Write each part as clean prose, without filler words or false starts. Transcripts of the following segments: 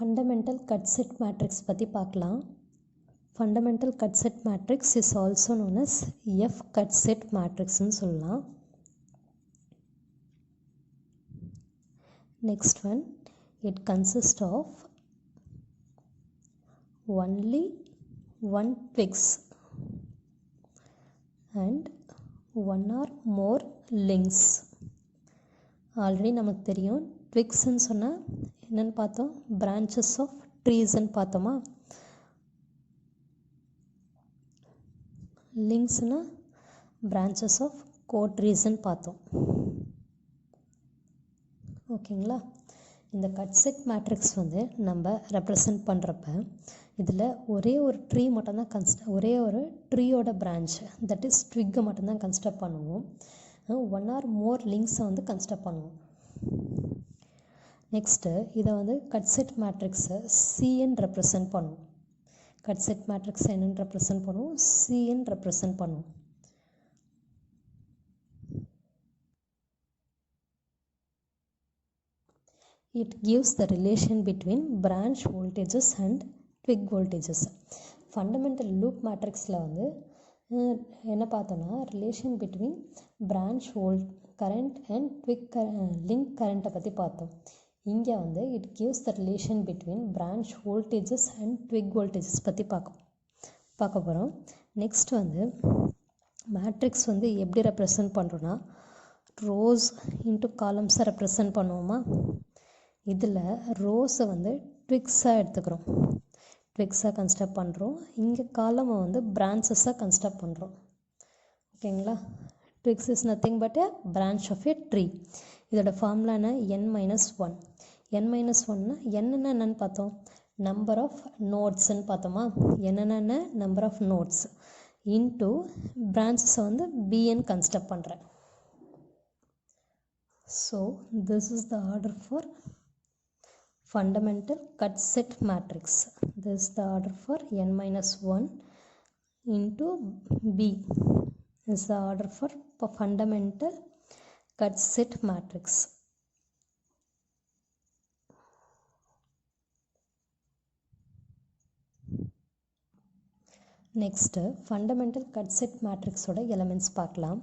Fundamental cut set matrix பற்றி பார்க்கலாம். Fundamental cut set matrix is also known as F cut set மேட்ரிக்ஸ்னு சொல்லலாம். Next one, it consists of only one twix and one or more links. Already நமக்கு தெரியும் ட்விக்ஸ்ன்னு சொன்னால் என்னென்னு பார்த்தோம், branches of ட்ரீஸ்ன்னு பார்த்தோமா. லிங்க்ஸ்னால் பிரான்ச்சஸ் ஆஃப் கோட்ரீஸ்ன்னு பார்த்தோம். ஓகேங்களா. இந்த கட் செட் மேட்ரிக்ஸ் வந்து நம்ம ரெப்ரசன்ட் பண்ணுறப்ப இதில் ஒரே ஒரு ட்ரீ மட்டும்தான் ஒரே ஒரு ட்ரீயோட பிரான்ச் தட் இஸ் ட்விக்கை மட்டும்தான் கன்சிடர் பண்ணுவோம். ஒன் ஆர் மோர் லிங்க்ஸை வந்து கன்சிடர் பண்ணுவோம். நெக்ஸ்ட்டு இதை வந்து கட் செட் மேட்ரிக்ஸை சிஎன் ரெப்ரசன்ட் பண்ணுவோம். கட் செட் மேட்ரிக்ஸை என்னென்னு ரெப்ரசன்ட் பண்ணுவோம், சிஎன் ரெப்ரசன்ட் பண்ணுவோம். It gives the relation between branch voltages and twig voltages. Fundamental loop matrixல வந்து என்ன பார்த்தோம்னா relation between branch current and twig link கரண்ட்டை பற்றி பார்த்தோம். இங்கே வந்து it gives the relation between branch voltages and twig voltages பற்றி பார்க்க போகிறோம். நெக்ஸ்ட் வந்து மேட்ரிக்ஸ் வந்து எப்படி ரெப்ரசன்ட் பண்ணுறோன்னா ரோஸ் இன்ட்டு காலம்ஸை ரெப்ரசன்ட் பண்ணுவோமா. இதில் ரோஸை வந்து ட்விக்ஸாக எடுத்துக்கிறோம், ட்விக்ஸாக கன்சிடர் பண்ணுறோம். இங்கே காலமை வந்து பிரான்ச்சஸாக கன்சிடர் பண்ணுறோம். ஓகேங்களா. Twigs is nothing but a branch of a tree. இதோட ஃபார்முலா என்ன, n-1. n-1னா என்னென்னு பார்த்தோம், நம்பர் ஆஃப் நோட்ஸ்ன்னு பார்த்தோமா. என்னென்ன நம்பர் ஆஃப் நோட்ஸ் இன்ட்டு பிரான்ச்சஸை வந்து bn கன்சிடர் பண்ணுறேன். So this is the order for fundamental cut set matrix. This is the order for n-1 into b. This is the order for fundamental cut set matrix. Next fundamental cut set matrix ஓட elements பார்க்கலாம்.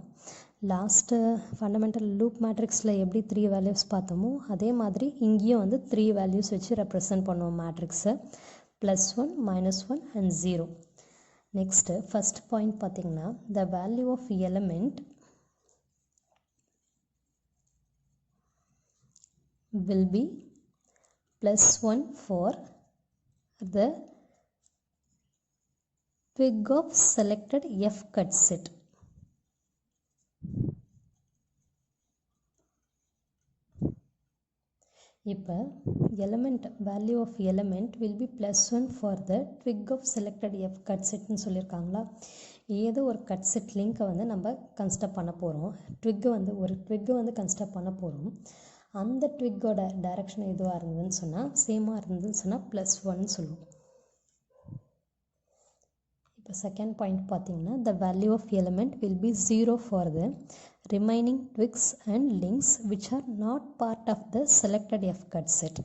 Last fundamental loop மேட்ரிக்ஸில் எப்படி 3 values பார்த்தோமோ அதே மாதிரி இங்கேயும் வந்து 3 values வச்சு represent பண்ணுவோம் மேட்ரிக்ஸை, +1, -1 அண்ட் 0. நெக்ஸ்ட்டு ஃபஸ்ட் பாயிண்ட் பார்த்திங்கன்னா the value of element will be +1 for the twig of selected F cut set. இப்போ element value of element will be +1 for the twig of selected F cut செட்னு சொல்லியிருக்காங்களா. ஏதோ ஒரு cut set லிங்க்கை வந்து நம்ம consider பண்ண போகிறோம். ஒரு ட்விக்கை வந்து கன்சிடர் பண்ண போகிறோம். அந்த ட்விக்கோட டைரக்ஷன் எதுவாக இருந்ததுன்னு சொன்னால் சேமாக இருந்ததுன்னு சொன்னால் +1 சொல்லுவோம். இப்போ செகண்ட் பாயிண்ட் பார்த்தீங்கன்னா the value of element will be 0 for the remaining twigs and links which are not part of the selected F cut set.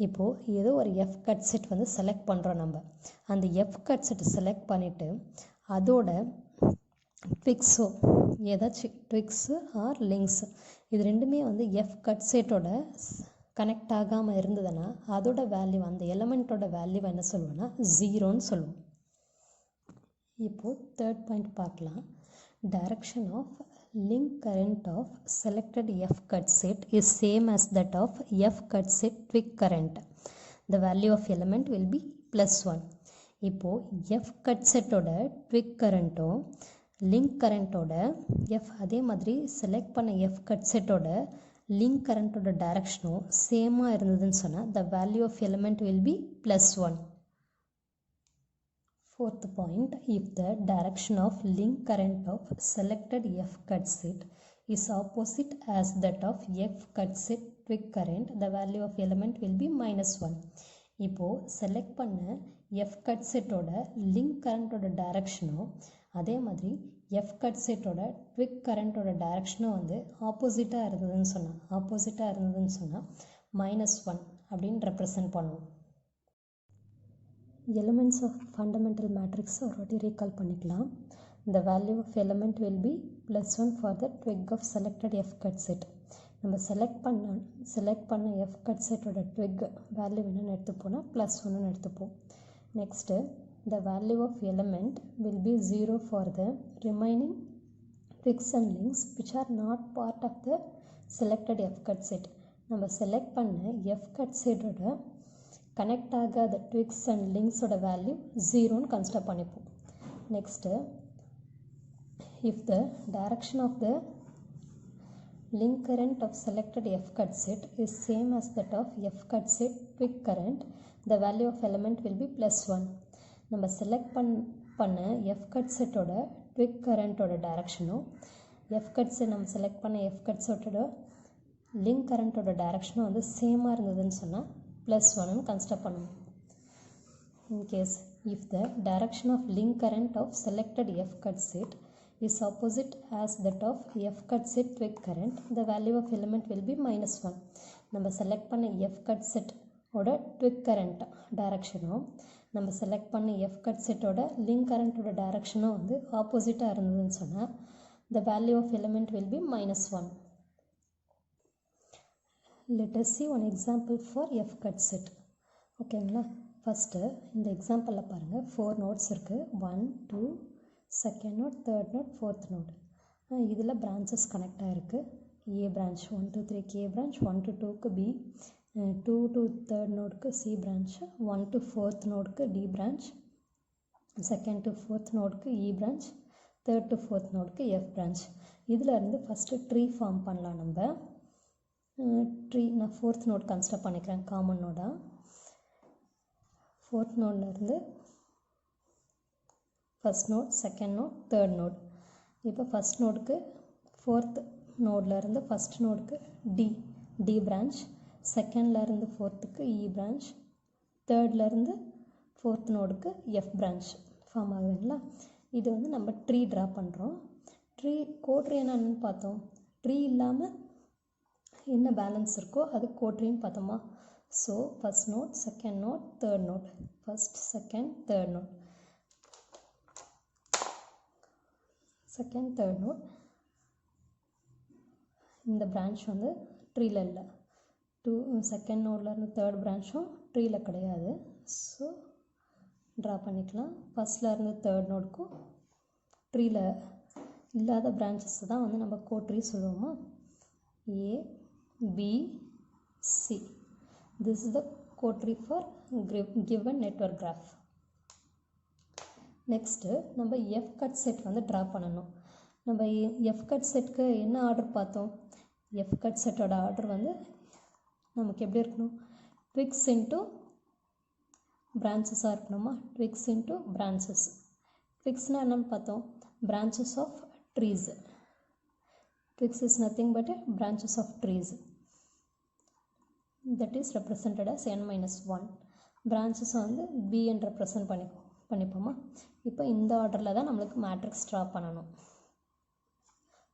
இப்போது ஏதோ ஒரு F cut set வந்து செலக்ட் பண்ணுறோம். நம்ம அந்த F cut set செலக்ட் பண்ணிவிட்டு அதோட ட்விக்ஸோ ஏதாச்சும் ட்விக்ஸு ஆர் லிங்க்ஸு இது ரெண்டுமே வந்து F cut setோட கனெக்ட் ஆகாமல் இருந்ததுன்னா அதோட வேல்யூ அந்த எலமெண்ட்டோட வேல்யூ என்ன சொல்லுவோன்னா 0ன்னு சொல்லுவோம். இப்போது தேர்ட் பாயிண்ட் பார்க்கலாம். Direction of link current of selected F cut set is same as that of F cut set twig current. The value of element will be +1. இப்போ F cut set ஓட twig current link current ஓட F அதே மாதிரி select பண்ண F cut set ஓட link current ஓட direction சேமாக இருந்ததுன்னு சொன்னால் the value of element will be +1. Fourth point, if the direction of link current of selected F cut set is opposite as that of F cut set twig current, the value of element will be -1. இப்போது select பண்ண F cut set ஓட link current ஓட டைரக்ஷனும் அதே மாதிரி F cut set ஓட twig current ஓட டைரக்ஷனும் வந்து ஆப்போசிட்டாக இருந்ததுன்னு சொன்னால் -1 அப்படின்னு ரெப்ரசன்ட் பண்ணுவோம். elements of fundamental matrix ஒரு வாட்டி recall பண்ணிக்கலாம். The value of element will be +1 for the twig of selected F cut set. நம்ம select பண்ண F cut set ஓட twig value என்னன்னு எடுத்துப்போனா +1 எடுத்துப்போம். Next, the value of element will be 0 for the remaining twigs and links which are not part of the selected F cut set. நம்ம select பண்ண F cut set ஓட connect ஆகாத twigs and links ஓட value 0 ன்னு consider பண்ணிப்போம். Next, if the direction of the link current of selected F cut set is same as that of F cut set twig current, the value of element will be +1. நம்ம select பண்ண F cut set ஓட twig current ஓட direction-ம் F cut set நம்ம select பண்ண F cut set ஓட link current ஓட direction-ம் வந்து சேமாக இருந்ததுன்னு சொன்னால் +1 ன்னு consider பண்ணுவோம். In case if the direction of link current of selected F cut set is opposite as that of F cut set twig current, the value of element will be -1. நம்ம select பண்ண F cut set ஓட twig current direction-ம் நம்ம select பண்ண F cut set ஓட link current ஓட direction-ம் வந்து opposite-ஆ இருந்ததுன்னு சொன்னால் the value of element will be -1. Let us see one example for F cut set. ஓகேங்களா, ஃபஸ்ட்டு இந்த எக்ஸாம்பிளில் பாருங்கள் 4 நோட்ஸ் இருக்குது. 1 2 second node, third node, fourth node. இதில் பிரான்ச்சஸ் கனெக்ட் ஆகிருக்கு. ஏ பிரான்ச் 1 to 3 கே பிரான்ச், 1 to 2க்கு பி, 2 to தேர்ட் நோடுக்கு சி பிரான்ச், 1 to ஃபோர்த் நோடுக்கு D branch, second to fourth நோடுக்கு E branch, third to fourth நோடுக்கு F branch. இதில் இருந்து ஃபஸ்ட்டு ட்ரீ ஃபார்ம் பண்ணலாம். நம்ம ட்ரீ நான் ஃபோர்த் நோட் கன்சிடர் பண்ணிக்கிறேன் காமன் நோடாக. ஃபோர்த் நோட்லேருந்து first node, second node, third node. இப்போ ஃபஸ்ட் நோடுக்கு ஃபோர்த் நோட்லேருந்து ஃபஸ்ட் நோடுக்கு டி பிரான்ச், செகண்ட்லேருந்து ஃபோர்த்துக்கு இ பிரான்ச், தேர்ட்லேருந்து ஃபோர்த் நோடுக்கு எஃப் பிரான்ச் ஃபார்ம் ஆகுதுங்களா. இது வந்து நம்ம ட்ரீ ட்ரா பண்ணுறோம். ட்ரீ கோட்ரீ என்னன்னு பார்த்தோம். ட்ரீ இல்லாமல் என்ன பேலன்ஸ் இருக்கோ அது கோட்ரீன்னு பார்த்தோமா. So first node, second node, third node, first second third node, second third node. இந்த பிரான்ச் வந்து ட்ரீல இல்லை. செகண்ட் நோட்லேருந்து தேர்ட் பிரான்ச்சும் ட்ரீல கிடையாது. ஸோ ட்ரா பண்ணிக்கலாம். ஃபஸ்ட்லேருந்து தேர்ட் நோடுக்கும் ட்ரீல இல்லாத பிரான்ச்சஸ் தான் வந்து நம்ம கோட்ரீ சொல்லுவோமா. A B C, this is the cotree for given network graph. Next நம்ம எஃப் கட் செட் வந்து ட்ரா பண்ணணும். நம்ம எஃப் கட் செட்க்கு என்ன ஆர்டர் பார்த்தோம். எஃப் கட் செட்டோட ஆர்டர் வந்து நமக்கு எப்படி இருக்கணும், ட்விக்ஸ் இன்ட்டு பிரான்ச்சஸாக இருக்கணுமா. Twigs into branches. ட்விக்ஸ்னால் என்னென்னு பார்த்தோம், branches of trees. Twigs is nothing but a branches of trees that is represented as n-1. branches வந்து b என்று ரெப்ரசன்ட் பண்ணிப்போமா. இப்போ இந்த ஆர்டரில் தான் நம்மளுக்கு மேட்ரிக்ஸ் ட்ரா பண்ணணும்.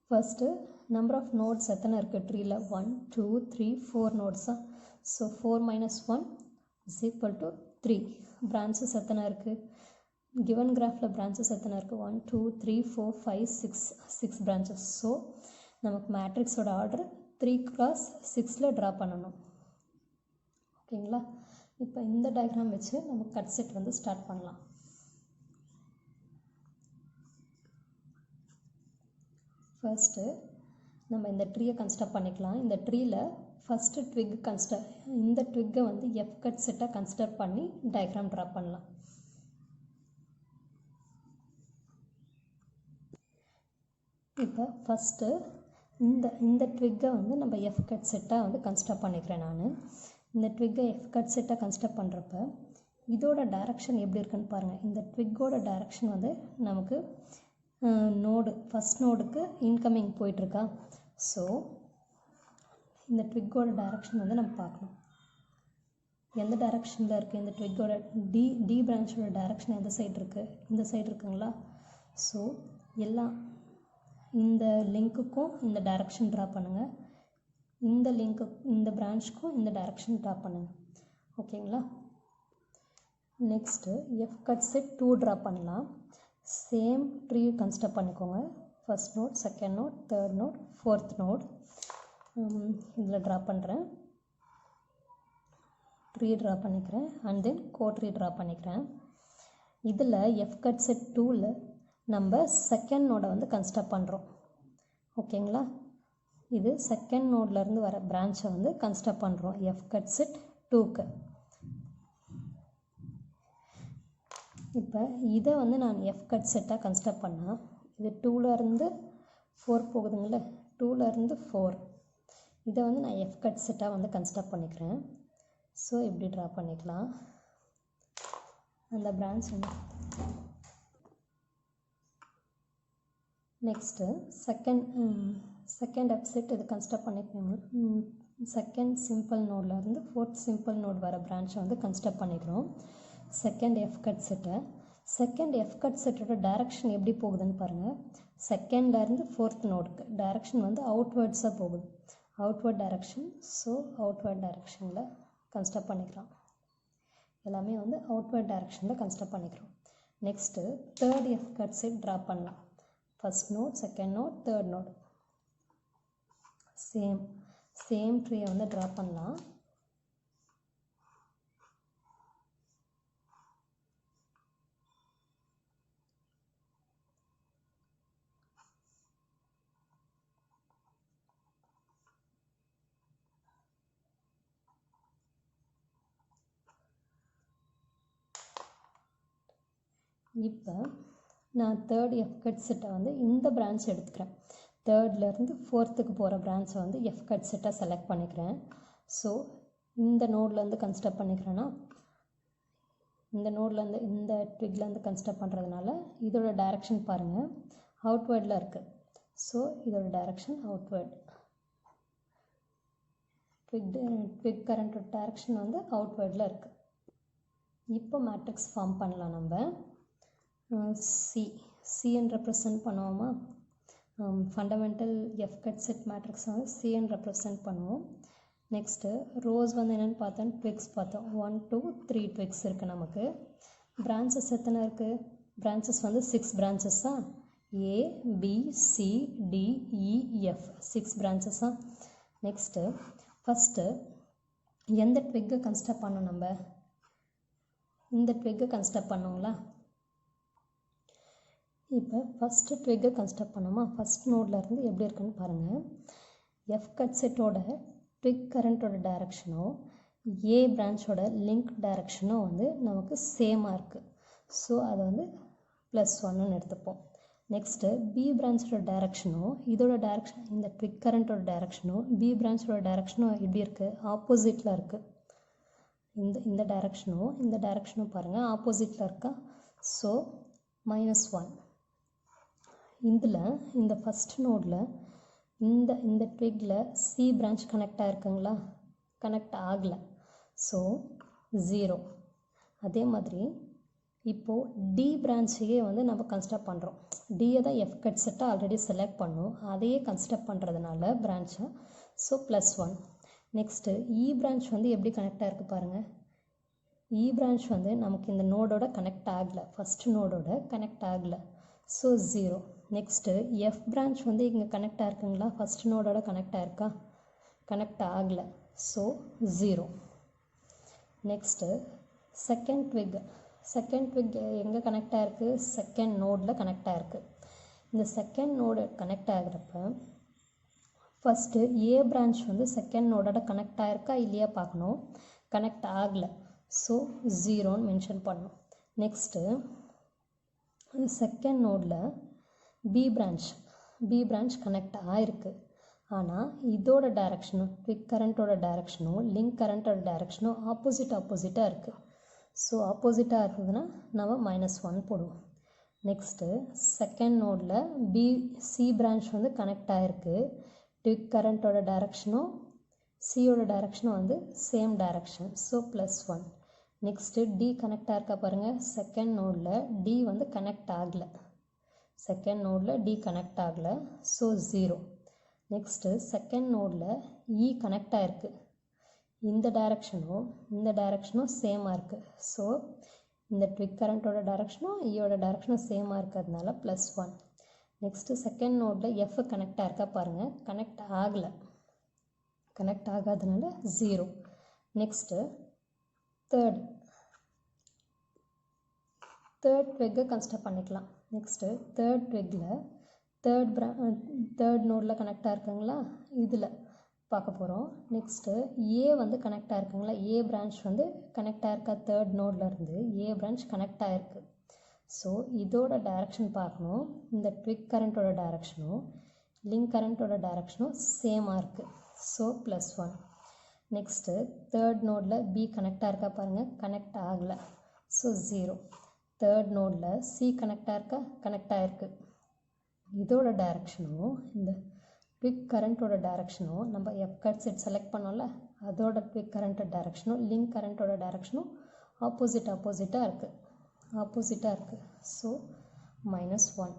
ஃபர்ஸ்ட்டு நம்பர் ஆஃப் நோட்ஸ் எத்தனை இருக்குது ட்ரீயில், 1 2 3 4 நோட்ஸா. So 4 - 1 is equal to 3. branches எத்தனை இருக்குது, given கிராஃபில் branches எத்தனை இருக்குது, 1 2 3 4 5 6 branches. ஸோ நமக்கு மேட்ரிக்ஸோட ஆர்டர் 3x6 ட்ரா பண்ணணும். ஓகேங்களா. இப்போ இந்த டயக்ராம் வச்சு நம்ம கட் செட் வந்து ஸ்டார்ட் பண்ணலாம். ஃபர்ஸ்ட்டு நம்ம இந்த ட்ரீயை கன்சிடர் பண்ணிக்கலாம். இந்த ட்ரீயில் ஃபஸ்ட்டு ட்விக் இந்த ட்விக்கை வந்து எஃப் கட் செட்டாக கன்சிடர் பண்ணி டயக்ராம் ட்ரா பண்ணலாம். இப்போ ஃபஸ்ட்டு இந்த ட்விக்கை வந்து நம்ம எஃப் கட் செட்டாக வந்து கன்சிடர் பண்ணிக்கிறேன். நான் இந்த ட்விக்கை எஃப் கட் செட்டாக கன்சிடர் பண்ணுறப்ப இதோட டைரக்ஷன் எப்படி இருக்குன்னு பாருங்கள். இந்த ட்விக்கோட டைரக்ஷன் வந்து நமக்கு ஃபஸ்ட் நோடுக்கு இன்கமிங் போயிட்டுருக்கா. ஸோ இந்த ட்விக்கோட டைரக்ஷன் வந்து நம்ம பார்க்கணும். எந்த டைரக்ஷனில் இருக்குது இந்த ட்விக்கோட டி பிரான்ச்சோட டைரக்ஷன் எந்த சைடு இருக்குது, இந்த சைடு இருக்குங்களா. ஸோ எல்லாம் இந்த லிங்க்குக்கும் இந்த டைரக்ஷன் ட்ரா பண்ணுங்கள், இந்த லிங்க்கு இந்த பிரான்ச்சுக்கும் இந்த டைரக்ஷன் ட்ரா பண்ணுங்கள். ஓகேங்களா. Next f cut set 2 draw பண்ணலாம். சேம் ட்ரீ கன்ஸ்ட்ரக்ட் பண்ணிக்கோங்க. First node, second node, third node, fourth node. இதில் ட்ரா பண்ணுறேன். ட்ரீ ட்ரா பண்ணிக்கிறேன் அண்ட் தென் கோட்ரீ ட்ரா பண்ணிக்கிறேன். இதில் எஃப் கட் செட் 2ல் நம்ம செகண்ட் நோடை வந்து கன்ஸ்ட்ரக்ட் பண்ணுறோம். ஓகேங்களா? இது செகண்ட் நோட்லேருந்து வர பிரான்ச்சை வந்து கன்ஸ்ட்ரக்ட் பண்ணுறோம் எஃப் கட் செட் 2க்கு. இப்போ இதை வந்து நான் எஃப் கட் செட்டாக கன்ஸ்ட்ரக்ட் பண்ணால் இது 2லேருந்து 4 போகுதுங்களே, 2லேருந்து 4 இதை வந்து நான் எஃப் கட் செட்டாக வந்து கன்ஸ்ட்ரக்ட் பண்ணிக்கிறேன். ஸோ இப்படி ட்ரா பண்ணிக்கலாம். அந்த பிரான்ச் வந்து நெக்ஸ்ட்டு செகண்ட் எஃப் செட் இது கன்ஸ்ட்ரக்ட் பண்ணிக்கணும். செகண்ட் சிம்பிள் நோட்லேருந்து ஃபோர்த் சிம்பிள் நோட் வர பிரான்ச்சை வந்து கன்ஸ்ட்ரக்ட் பண்ணிக்கிறோம் செகண்ட் எஃப் கட் செட்டை. செகண்ட் எஃப் கட் செட்டோட டைரக்ஷன் எப்படி போகுதுன்னு பாருங்கள். செகண்ட்லேருந்து ஃபோர்த் நோடுக்கு டைரக்ஷன் வந்து அவுட்வேர்ட்ஸாக போகுது, அவுட்வேர்ட் டைரக்ஷன். ஸோ அவுட்வேர்ட் டைரக்ஷனில் கன்ஸ்ட்ரக்ட் பண்ணிக்கலாம். எல்லாமே வந்து அவுட்வேர்ட் டைரக்ஷனில் கன்ஸ்ட்ரக்ட் பண்ணிக்கிறோம். Next third F cut set draw பண்ணலாம். First node, second node, third node same ட்ரீயை வந்து ட்ரா பண்ணலாம். இப்போ நான் தேர்ட் எஃப் கட் செட்டை வந்து இந்த பிரான்ச் எடுத்துக்கிறேன். தேர்ட்லேருந்து ஃபோர்த்துக்கு போகிற பிரான்ச்சை வந்து எஃப் கட் செட்டாக செலக்ட் பண்ணிக்கிறேன். ஸோ இந்த நோட்லேருந்து கன்ஸ்ட்ரக்ட் பண்ணிக்கிறேன்னா இந்த நோட்லேருந்து இந்த ட்விக்லேருந்து கன்ஸ்ட்ரக்ட் பண்ணுறதுனால இதோட டைரக்ஷன் பாருங்கள் அவுட்வேர்டில் இருக்குது. ஸோ இதோட டைரக்ஷன் அவுட்வேர்ட். ட்விக் கரண்ட்டோட டைரக்ஷன் வந்து அவுட்வேர்டில் இருக்குது. இப்போ மேட்ரிக்ஸ் ஃபார்ம் பண்ணலாம். நம்ம சின்னு ரெப்ரசன்ட் பண்ணுவோமா? Fundamental F cut set matrix வந்து சின்னு ரெப்ரசன்ட் பண்ணுவோம். நெக்ஸ்ட்டு ரோஸ் வந்து என்னென்னு பார்த்தோம், ட்விக்ஸ் பார்த்தோம். 1 2 3 ட்விக்ஸ் இருக்குது நமக்கு. பிரான்ச்சஸ் எத்தனை இருக்குது? பிரான்ச்சஸ் வந்து 6 பிரான்ச்சஸா? A B C D E F 6 பிரான்ச்சஸா? நெக்ஸ்ட்டு ஃபஸ்ட்டு எந்த ட்விக்கை கன்ஸ்ட்ரக்ட் பண்ணோம்? நம்ம இந்த ட்விக்கை கன்ஸ்ட்ரக்ட் பண்ணோங்களா? இப்போ ஃபஸ்ட்டு ட்விக்கை கன்ஸ்ட்ரக்ட் பண்ணோமா? ஃபஸ்ட் நோட்லேருந்து எப்படி இருக்குன்னு பாருங்கள். எஃப் கட் செட்டோட ட்விக் கரண்ட்டோட டைரக்ஷனோ ஏ பிரான்ச்சோட லிங்க் டைரக்ஷனோ வந்து நமக்கு சேமாக இருக்குது. ஸோ அதை வந்து +1ன்னு எடுத்துப்போம். நெக்ஸ்ட்டு பி பிரான்ச்சோட டைரக்ஷனோ இதோட டைரக்ஷன் இந்த ட்விக் கரண்ட்டோட டைரக்ஷனோ பி பிரான்ச்சோட டைரக்ஷனோ எப்படி இருக்குது? ஆப்போசிட்டில் இருக்குது. இந்த டைரக்ஷனும் பாருங்கள் ஆப்போசிட்டில் இருக்கா? ஸோ -1. இதில் இந்த ஃபஸ்ட் நோடில் இந்த ட்விக்கில் சி பிரான்ச் கனெக்ட் ஆகிருக்குங்களா? கனெக்ட் ஆகலை. ஸோ 0. அதே மாதிரி இப்போது டி பிரான்ச்சையே வந்து நம்ம கன்ஸ்ட்ரக்ட் பண்ணுறோம். டியை தான் எஃப் கட் செட்டை ஆல்ரெடி செலக்ட் பண்ணோம், அதையே கன்ஸ்ட்ரக்ட் பண்ணுறதுனால பிரான்ச்சை. ஸோ +1. நெக்ஸ்ட்டு இ பிரான்ச் வந்து எப்படி கனெக்ட் ஆகிருக்கு பாருங்கள். இ பிரான்ச் வந்து நமக்கு இந்த நோடோட கனெக்ட் ஆகலை, ஃபஸ்ட்டு நோடோட கனெக்ட் ஆகலை. ஸோ 0. நெக்ஸ்ட்டு எஃப் பிரான்ச் வந்து இங்கே கனெக்ட் ஆகிருக்குங்களா? ஃபஸ்ட் நோடோட கனெக்ட் ஆகிருக்கா? கனெக்ட் ஆகலை. ஸோ 0. நெக்ஸ்ட்டு செகண்ட் ட்விக் எங்கே கனெக்ட் ஆகிருக்கு? செகண்ட் நோடில் கனெக்ட் ஆகிருக்கு. இந்த செகண்ட் நோடு கனெக்ட் ஆகிறப்ப ஃபஸ்ட்டு ஏ பிரான்ச் வந்து செகண்ட் நோடோட கனெக்ட் ஆகிருக்கா இல்லையா பார்க்கணும். கனெக்ட் ஆகலை. ஸோ 0ன்னு மென்ஷன் பண்ணணும். நெக்ஸ்ட்டு செகண்ட் நோடில் பி பிரான்ச் கனெக்ட் ஆகிருக்கு. ஆனால் இதோட டைரக்ஷனும் ட்விக் கரண்ட்டோட டைரக்ஷனும் லிங்க் கரண்ட்டோட டைரக்ஷனும் ஆப்போசிட்டாக இருக்குது. ஸோ ஆப்போசிட்டாக இருக்குதுன்னா நம்ம -1 போடுவோம். நெக்ஸ்ட்டு செகண்ட் நோடில் சி பிரான்ச் வந்து கனெக்ட் ஆகிருக்கு. ட்விக் கரண்ட்டோட டைரக்ஷனும் சியோட டைரக்ஷனும் வந்து same direction. So +1. Next D connect ஆகிருக்கா பாருங்கள். செகண்ட் நோடில் டி வந்து கனெக்ட் ஆகலை. ஸோ 0. நெக்ஸ்ட்டு செகண்ட் நோடில் இ கனெக்ட் ஆகிருக்கு. இந்த டைரக்ஷனும் சேமாக இருக்குது. ஸோ இந்த ட்விக் கரண்ட்டோட டைரக்ஷனும் ஈயோட டைரக்ஷனும் சேமாக இருக்கிறதுனால +1. நெக்ஸ்ட்டு செகண்ட் நோடில் எஃப் கனெக்ட் ஆகிருக்கா பாருங்கள், கனெக்ட் ஆகலை, கனெக்ட் ஆகாதனால 0. நெக்ஸ்ட்டு தேர்ட் ட்விக்கை கன்சிடர் பண்ணிக்கலாம். நெக்ஸ்ட்டு தேர்ட் ட்விக்கில் தேர்ட் நோடில் கனெக்டாக இருக்குங்களா, இதில் பார்க்க போகிறோம். நெக்ஸ்ட்டு ஏ வந்து கனெக்ட் ஆகிருக்குங்களா, ஏ பிரான்ச் வந்து கனெக்ட் ஆகிருக்கா, தேர்ட் நோடில் இருந்து ஏ பிரான்ச் கனெக்ட் ஆகிருக்கு. ஸோ இதோட டைரக்ஷன் பார்க்கணும். இந்த ட்விக் கரண்ட்டோட டைரக்ஷனும் லிங்க் கரண்ட்டோட டைரக்ஷனும் சேமாக இருக்குது. ஸோ +1. நெக்ஸ்ட்டு தேர்ட் நோடில் பி கனெக்டாக இருக்கா பாருங்கள், கனெக்ட் ஆகலை. ஸோ 0. தேர்ட் நோடில் சி கனெக்டாக இருக்கா, கனெக்ட் ஆகிருக்கு. இதோட டைரக்ஷனும் இந்த ட்விக் கரண்ட்டோட டைரக்ஷனும் நம்ம எஃப் கட் செட் செலக்ட் பண்ணோம்ல, அதோட ட்விக் கரண்ட்டோட டைரக்ஷனும் லிங்க் கரண்ட்டோட டைரக்ஷனும் ஆப்போசிட்டாக இருக்குது. ஸோ -1.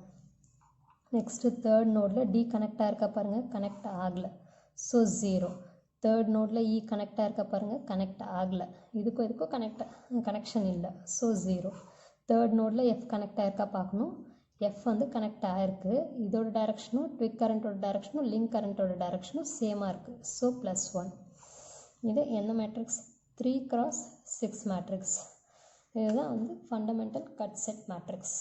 நெக்ஸ்ட்டு தேர்ட் நோடில் டி கனெக்டாக இருக்கா பாருங்கள், கனெக்ட் ஆகலை. ஸோ 0. தேர்ட் நோடில் இ கனெக்டாக இருக்கா பாருங்கள், கனெக்ட் ஆகலை. இதுக்கும் கனெக்ஷன் இல்லை. ஸோ 0. தேர்ட் நோடில் எஃப் கனெக்ட் ஆகிருக்கா பார்க்கணும், எஃப் வந்து கனெக்ட் ஆகிருக்கு. இதோட டைரக்ஷனும் ட்விக் கரண்ட்டோட டைரக்ஷனும் லிங்க் கரண்ட்டோட டைரக்ஷனும் சேமாக இருக்குது. ஸோ +1. இது என்ன மேட்ரிக்ஸ், 3x6 மேட்ரிக்ஸ். இதுதான் வந்து ஃபண்டமெண்டல் கட் செட் மேட்ரிக்ஸ்.